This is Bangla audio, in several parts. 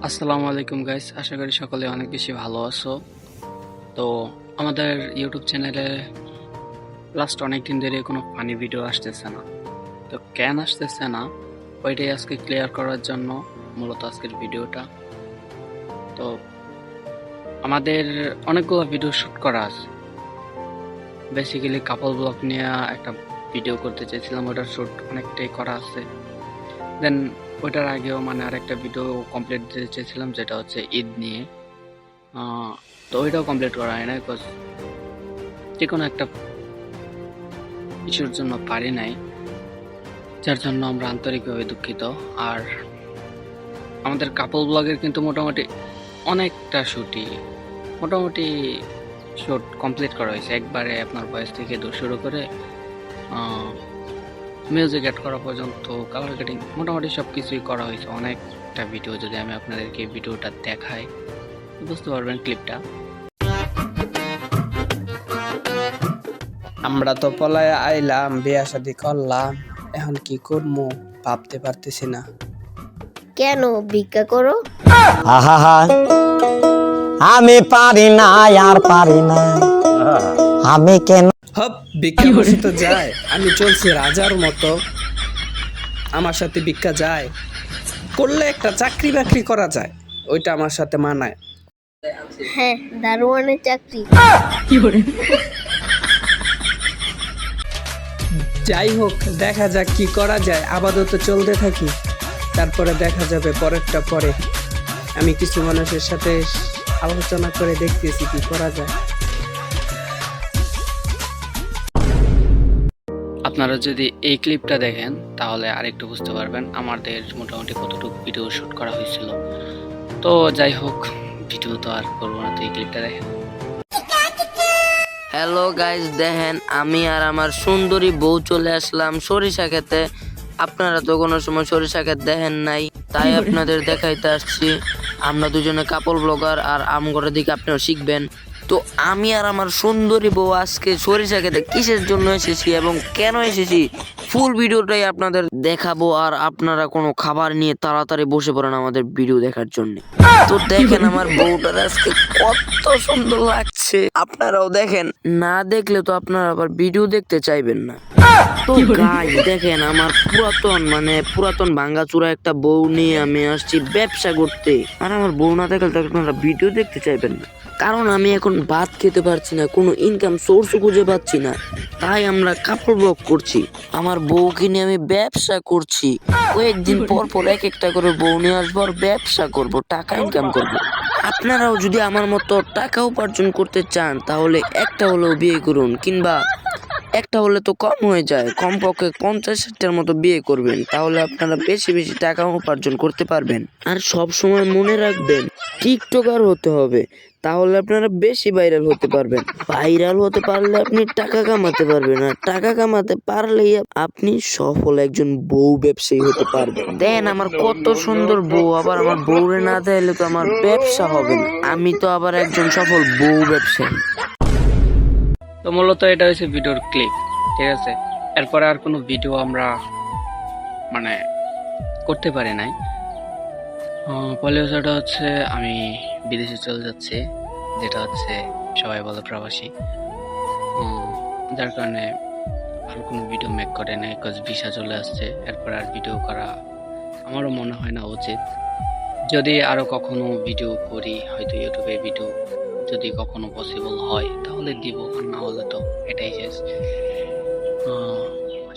আসসালামু আলাইকুম গাইস, আশা করি সকলে অনেক বেশি ভালো আছো। তো আমাদের ইউটিউব চ্যানেলে লাস্ট অনেক দিন ধরে কোনো ফানি ভিডিও আসতেছে না। তো কেন আসতেছে না ওইটাই আজকে ক্লিয়ার করার জন্য মূলত আজকের ভিডিওটা। তো আমাদের অনেকগুলো ভিডিও শ্যুট করা আছে, বেসিক্যালি কাপল ব্লগ নিয়ে একটা ভিডিও করতে চাইছিলাম, ওটার শ্যুট অনেকটাই করা আছে। দেন ওইটার আগেও আরেকটা ভিডিও কমপ্লিট দিতে চেয়েছিলাম, যেটা হচ্ছে ঈদ নিয়ে। তো ওইটাও কমপ্লিট করা হয় না, বিকজ যে কোনো একটা ইস্যুর জন্য পারি নাই, যার জন্য আমরা আন্তরিকভাবে দুঃখিত। আর আমাদের কাপল ব্লগের কিন্তু মোটামুটি অনেকটা মোটামুটি শুট কমপ্লিট করা হয়েছে একবারে। আপনার ভয়েস থেকে শুরু করে মিউজিক অ্যাড করা পর্যন্ত, কালার কাটিং, মোটামুটি সব কিছুই করা হয়েছে। অনেকটা ভিডিও, যদি আমি আপনাদেরকে ভিডিওটা দেখাই বুঝতে পারবেন ক্লিপটা। আমরা তো পলায় আইলাম, বিয়া শাদি করলাম, এখন কি করবো ভাবতে পারতেছি না। কেন ভিক্ষা করো? আহা আমি পারি না, আর পারি না আমি কেন। হপ, ভিক্ষা বসে তো যায়, আমি চলছি রাজার মতো, আমার সাথে ভিক্ষা যায় করলে একটা চাকরি বাকরি করা যায়, ওইটা আমার সাথে মানায়। হ্যাঁ, দারোয়ানের চাকরি। যাই হোক, দেখা যাক কি করা যায়, আপাতত চলতে থাকি, তারপরে দেখা যাবে পরেরটা পরে। আমি কিছু মানুষের সাথে আলোচনা করে দেখতেছি কি করা যায়। আপনারা যদি এই ক্লিপটা দেখেন তাহলে আরেকটু বুঝতে পারবেন আমাদের মোটামুটি কতটুকু ভিডিও শ্যুট করা হয়েছিল। তো যাই হোক, ভিডিও তো আর করবো না, তো এই ক্লিপটা দেখেন। হ্যালো গাইজ, দেখেন আমি আর আমার সুন্দরী বউ চলে আসলাম সরিষা খেতে। আপনারা তো কোনো সময় সরিষা ক্ষেত দেখেন নাই, তাই আপনাদের দেখাইতে আসছি। আমরা দুজনে কাপল ব্লগার, আর আমগরের দিকে আপনারা শিখবেন। তো আমি আর আমার সুন্দরী বউ আজকে সরিষা খেতে কিসের জন্য এসেছি এবং কেন এসেছি, ফুল ভিডিওটাই আপনাদের দেখাবো। আর আপনারা কোনো খাবার নিয়ে তাড়াতাড়ি বসে পড়েন আমাদের ভিডিও দেখার জন্য। তো দেখেন আমার বউটার আজকে কত সুন্দর লাগছে, আপনারাও দেখেন। না দেখলে তো আপনারা আবার ভিডিও দেখতে চাইবেন না। তো গাইস দেখেন, আমার পুরাতন ভাঙ্গাচুরা একটা বউ নিয়ে আমি আসছি ব্যবসা করতে। আর আমার বউ না দেখলে তো আপনারা ভিডিও দেখতে চাইবেন না, কারণ আমি এখন ভাত খেতে পারছি না, কোনো ইনকাম সোর্স খুঁজে পাচ্ছি না, তাই আমরা কাপড় ব্লগ করছি। আমার বউকে নিয়ে আমি ব্যবসা করছি, কয়েকদিন পর পর এক একটা করে বউ নিয়ে আসবো আর ব্যবসা করব, টাকা ইনকাম করব। আপনারাও যদি আমার মতো টাকা উপার্জন করতে চান তাহলে একটা হলেও বিয়ে করুন, কিংবা একটা হলে তো কম হয়ে যায়, কমপক্ষে 50-60টার মতো বিয়ে করবেন, তাহলে আপনারা বেশি বেশি টাকা উপার্জন করতে পারবেন। আর সব সময় মনে রাখবেন, টিকটকার হতে হবে, তাহলে আপনারা বেশি ভাইরাল হতে পারবেন। ভাইরাল হতে পারলে আপনি টাকা কামাতে পারবেন, আর টাকা কামাতে পারলেই আপনি সফল একজন বউ ব্যবসায়ী হতে পারবেন। দেন আমার কত সুন্দর বউ, আবার আমার বউরে না দিলে তো আমার ব্যবসা হবে না, আমি তো আবার একজন সফল বউ ব্যবসায়ী। তো মূলত এটা হচ্ছে ভিডিওর ক্লিপ, ঠিক আছে। এরপরে আর কোনো ভিডিও আমরা করতে পারি নাই। পরের বিষয়টা হচ্ছে আমি বিদেশে চলে যাচ্ছি, যেটা হচ্ছে সবাই বলে প্রবাসী। যার কারণে আর কোনো ভিডিও মেক করে নাই, বিকজ ভিসা চলে আসছে। এরপর আর ভিডিও করা আমারও মনে হয় না উচিত। যদি আরো কখনো ভিডিও করি, হয়তো ইউটিউবে ভিডিও যদি কখনো পসিবল হয় তাহলে দিব, আর না হলে তো এটাই শেষ।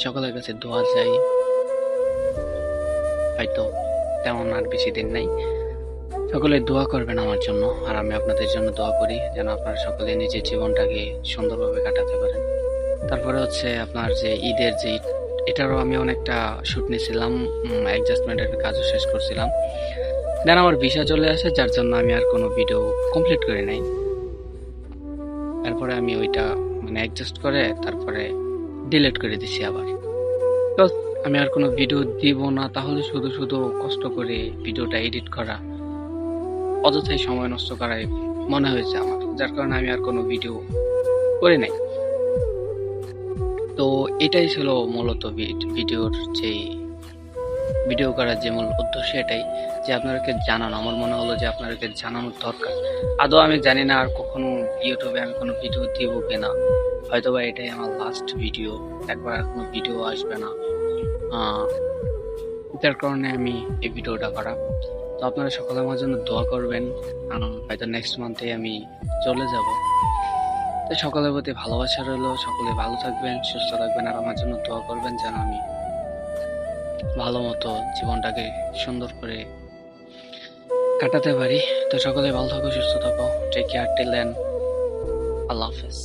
সকলের কাছে দোয়া চাই, হয়তো তেমন আর বেশি দিন নাই। সকলে দোয়া করবেন আমার জন্য, আর আমি আপনাদের জন্য দোয়া করি যেন আপনারা সকলে নিজের জীবনটাকে সুন্দরভাবে কাটাতে পারেন। তারপরে হচ্ছে আপনার যে ঈদের যে এটারও আমি অনেকটা শুট নিয়েছিলাম, অ্যাডজাস্টমেন্টের কাজও শেষ করছিলাম। দেন আমার ভিসা চলে আসে, যার জন্য আমি আর কোনো ভিডিও কমপ্লিট করি নাই। তারপরে আমি ওইটা অ্যাডজাস্ট করে তারপরে ডিলিট করে দিছি আবার। তো আমি আর কোনো ভিডিও দিব না, তাহলে শুধু শুধু কষ্ট করে ভিডিওটা এডিট করা, অযথাই সময় নষ্ট করাই মনে হয়েছে আমার, যার কারণে আমি আর কোনো ভিডিও করি নাই। তো এটাই ছিল মূলত ভিডিওর যে ভিডিও করার যে মূল উদ্দেশ্য এটাই, যে আপনাদেরকে জানানো। আমার মনে হলো যে আপনাদেরকে জানানোর দরকার। আদৌ আমি জানি না আর কখনো ইউটিউবে আমি কোনো ভিডিও দিব কিনা, হয়তোবা এটাই আমার লাস্ট ভিডিও, একবার আর কোনো ভিডিও আসবে না। যার কারণে আমি এই ভিডিওটা করা। তো আপনারা সকলে আমার জন্য দোয়া করবেন, হয়তো নেক্সট মান্থে আমি চলে যাব। তো সকলের প্রতি ভালোবাসা রইলো, সকলে ভালো থাকবেন, সুস্থ থাকবেন, আর আমার জন্য দোয়া করবেন যেন আমি ভালো মতো জীবনটাকে সুন্দর করে কাটাতে পারি। তো সকলে ভালো থাকো, সুস্থ থাকো, টেক কেয়ার, টিল দেন, আল্লাহ হাফেজ।